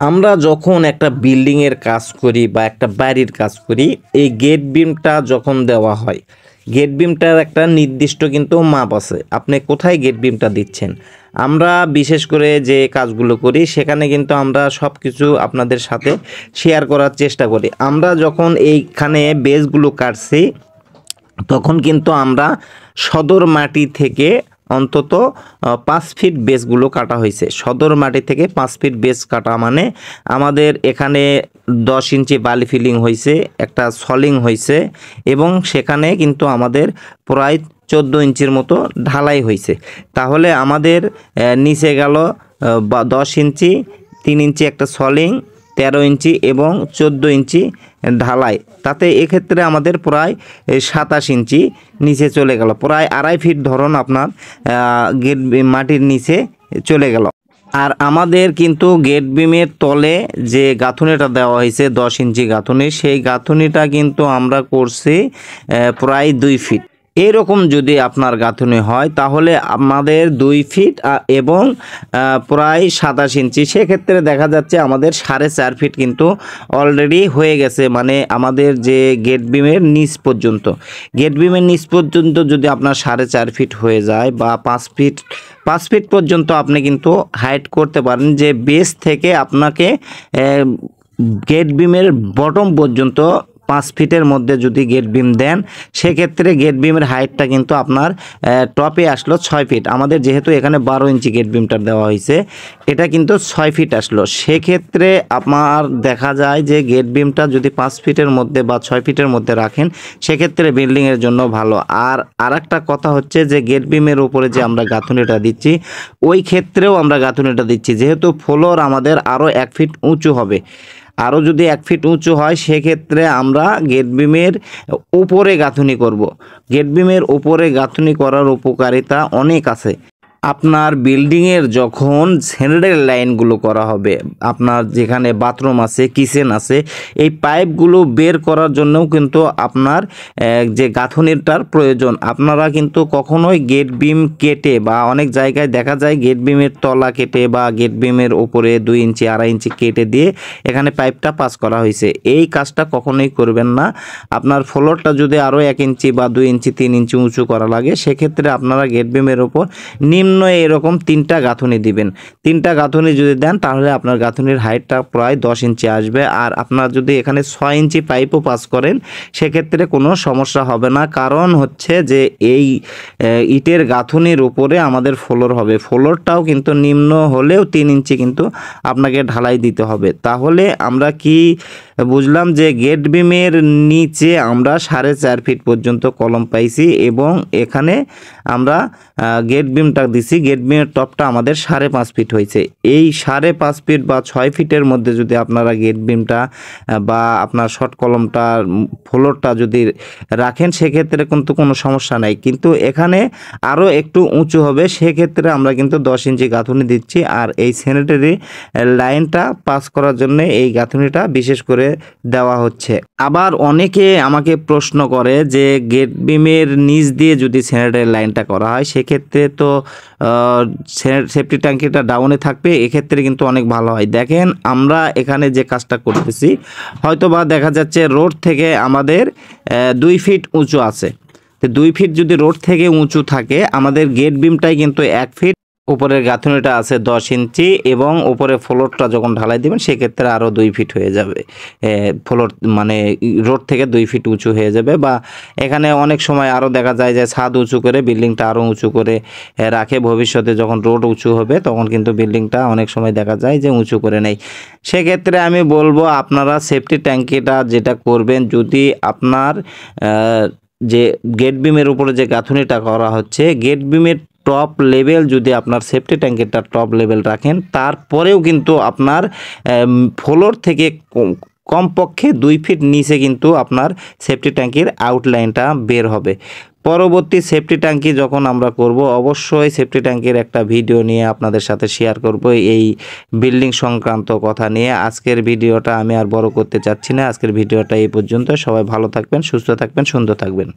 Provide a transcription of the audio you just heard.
আমরা যখন একটা বিল্ডিং এর কাজ করি বা একটা বাড়ির কাজ করি, এই গেট বিমটা যখন দেওয়া হয়, গেট বিমটার একটা নির্দিষ্ট কিন্তু মাপ আছে। আপনি কোথায় গেট বিমটা দিচ্ছেন, আমরা বিশেষ করে যে কাজগুলো করি সেখানে কিন্তু আমরা সব কিছু আপনাদের সাথে শেয়ার করার চেষ্টা করি। আমরা যখন এইখানে বেসগুলো কাটছি, তখন কিন্তু আমরা সদর মাটি থেকে অন্তত 5 ফিট বেসগুলো কাটা হয়েছে। সদর মাটি থেকে 5 ফিট বেস কাটা মানে আমাদের এখানে 10 ইঞ্চি বালি ফিলিং হয়েছে, একটা সলিং হয়েছে এবং সেখানে কিন্তু আমাদের প্রায় 14 ইঞ্চির মতো ঢালাই হয়েছে। তাহলে আমাদের নিচে গেল 10 ইঞ্চি, 3 ইঞ্চি একটা সলিং, 13 ইঞ্চি এবং 14 ইঞ্চি ঢালাই। তাতে এক্ষেত্রে আমাদের প্রায় 27 ইঞ্চি নিচে চলে গেল, প্রায় 2.5 ফিট ধরুন আপনার গেট মাটির নিচে চলে গেল। আর আমাদের কিন্তু গেট বিমের তলে যে গাঁথুনিটা দেওয়া হয়েছে 10 ইঞ্চি গাঁথুনি, সেই গাঁথুনিটা কিন্তু আমরা করছি প্রায় 2 ফিট। এরকম যদি আপনার গাঁথুনি হয় তাহলে আমাদের 2 ফিট এবং প্রায় 27 ইঞ্চি, সেক্ষেত্রে দেখা যাচ্ছে আমাদের 4.5 ফিট কিন্তু অলরেডি হয়ে গেছে। মানে আমাদের যে গেট বিমের নিচ পর্যন্ত, গেট বিমের নিচ পর্যন্ত যদি আপনার 4.5 ফিট হয়ে যায় বা 5 ফিট পর্যন্ত আপনি কিন্তু হাইট করতে পারেন, যে বেস থেকে আপনাকে গেট বিমের বটম পর্যন্ত 5 ফিটের মধ্যে যদি গেট বিম দেন, সেক্ষেত্রে গেট বিমের হাইটটা কিন্তু আপনার টপে আসলো 6 ফিট। আমাদের যেহেতু এখানে 12 ইঞ্চি গেট বিমটা দেওয়া হয়েছে, এটা কিন্তু 6 ফিট আসলো। সেক্ষেত্রে আপনার দেখা যায় যে গেট বিমটা যদি 5 ফিটের মধ্যে বা 6 ফিটের মধ্যে রাখেন, সেক্ষেত্রে বিল্ডিংয়ের জন্য ভালো। আর একটা কথা হচ্ছে যে গেট বিমের উপরে যে আমরা গাঁথুনিটা দিচ্ছি, ওই ক্ষেত্রেও আমরা গাঁথুনিটা দিচ্ছি যেহেতু ফ্লোর আমাদের আরও 1 ফিট উঁচু হবে। আরও যদি 1 ফিট উঁচু হয়, সেক্ষেত্রে আমরা গেট বিমের উপরে গাঁথুনি করব। গেট বিমের উপরে গাঁথুনি করার উপকারিতা অনেক আছে। আপনার বিল্ডিংয়ের যখন স্যানিটারি লাইনগুলো করা হবে, আপনার যেখানে বাথরুম আছে, কিচেন আছে, এই পাইপগুলো বের করার জন্যও কিন্তু আপনার যে গাঁথুনিটার প্রয়োজন। আপনারা কিন্তু কখনোই গেট বিম কেটে, বা অনেক জায়গায় দেখা যায় গেট বিমের তলা কেটে বা গেট বিমের ওপরে 2 ইঞ্চি 2.5 ইঞ্চি কেটে দিয়ে এখানে পাইপটা পাস করা হয়েছে। এই কাজটা কখনোই করবেন না। আপনার ফ্লোরটা যদি আরও 1 ইঞ্চি বা 2 ইঞ্চি 3 ইঞ্চি উঁচু করা লাগে, সেক্ষেত্রে আপনারা গেট বিমের ওপর নিম্ন এরকম 3টা গাঁথুনি দিবেন। 3টা গাঁথুনি যদি দেন, তাহলে আপনার গাঁথুনির হাইটটা প্রায় 10 ইঞ্চি আসবে। আর আপনার যদি এখানে 6 ইঞ্চি পাইপও পাস করেন, সেক্ষেত্রে কোনো সমস্যা হবে না। কারণ হচ্ছে যে এই ইটের গাঁথুনির উপরে আমাদের ফ্লোর হবে, ফ্লোরটাও কিন্তু নিম্ন হলেও 3 ইঞ্চি কিন্তু আপনাকে ঢালাই দিতে হবে। তাহলে আমরা কি বুঝলাম যে গেট বিমের নিচে আমরা 4.5 ফিট পর্যন্ত কলম পাইছি এবং এখানে আমরা গেট বিমটা দিছি, গেট বিমের টপটা আমাদের 5.5 ফিট হয়েছে। এই 5.5 ফিট বা 6 ফিটের মধ্যে যদি আপনারা গেট বিমটা বা আপনার শর্ট কলমটা ফ্লোরটা যদি রাখেন, সেক্ষেত্রে কিন্তু কোনো সমস্যা নাই। কিন্তু এখানে আরও একটু উঁচু হবে, সেক্ষেত্রে আমরা কিন্তু 10 ইঞ্চি গাঁথুনি দিচ্ছি। আর এই স্যানিটারি লাইনটা পাস করার জন্য এই গাঁথুনিটা বিশেষ করে দেওয়া হচ্ছে। আবার অনেকে আমাকে প্রশ্ন করে যে গেট বিমের নিচ দিয়ে যদি স্যানিটারি লাইনটা করা হয়, সেক্ষেত্রে তো সেফটি ট্যাঙ্কিটা ডাউনে থাকবে, এক্ষেত্রে কিন্তু অনেক ভালো হয়। দেখেন আমরা এখানে যে কাজটা করতেছি, হয়তো বা দেখা যাচ্ছে রোড থেকে আমাদের 2 ফিট উঁচু আছে। তো 2 ফিট যদি রোড থেকে উঁচু থাকে, আমাদের গেট বিমটাই কিন্তু 1 ফিট, উপরের গাঁথুনিটা আছে 10 ইঞ্চি এবং উপরে ফ্লোরটা যখন ঢালাই দিবেন, সেক্ষেত্রে আরও 2 ফিট হয়ে যাবে। ফ্লোর মানে রোড থেকে 2 ফিট উঁচু হয়ে যাবে। বা এখানে অনেক সময় আরও দেখা যায় যে ছাদ উঁচু করে বিল্ডিংটা আরও উঁচু করে রাখে। ভবিষ্যতে যখন রোড উঁচু হবে, তখন কিন্তু বিল্ডিংটা অনেক সময় দেখা যায় যে উঁচু করে নেয়। সেক্ষেত্রে আমি বলবো আপনারা সেফটি ট্যাঙ্কিটা যেটা করবেন, যদি আপনার যে গেট বিমের উপরে যে গাঁথুনিটা করা হচ্ছে, গেট বিমের টপ লেভেল যদি আপনার সেফটি ট্যাঙ্কিটা টপ লেভেল রাখেন, তারপরেও কিন্তু আপনার ফ্লোর থেকে কমপক্ষে 2 ফিট নিচে কিন্তু আপনার সেফটি ট্যাঙ্কির আউটলাইনটা বের হবে। পরবর্তী সেফটি ট্যাঙ্কি যখন আমরা করব, অবশ্যই সেফটি ট্যাঙ্কির একটা ভিডিও নিয়ে আপনাদের সাথে শেয়ার করব এই বিল্ডিং সংক্রান্ত কথা নিয়ে। আজকের ভিডিওটা আমি আর বড় করতে চাচ্ছি না। আজকের ভিডিওটা এই পর্যন্ত। সবাই ভালো থাকবেন, সুস্থ থাকবেন, সুন্দর থাকবেন।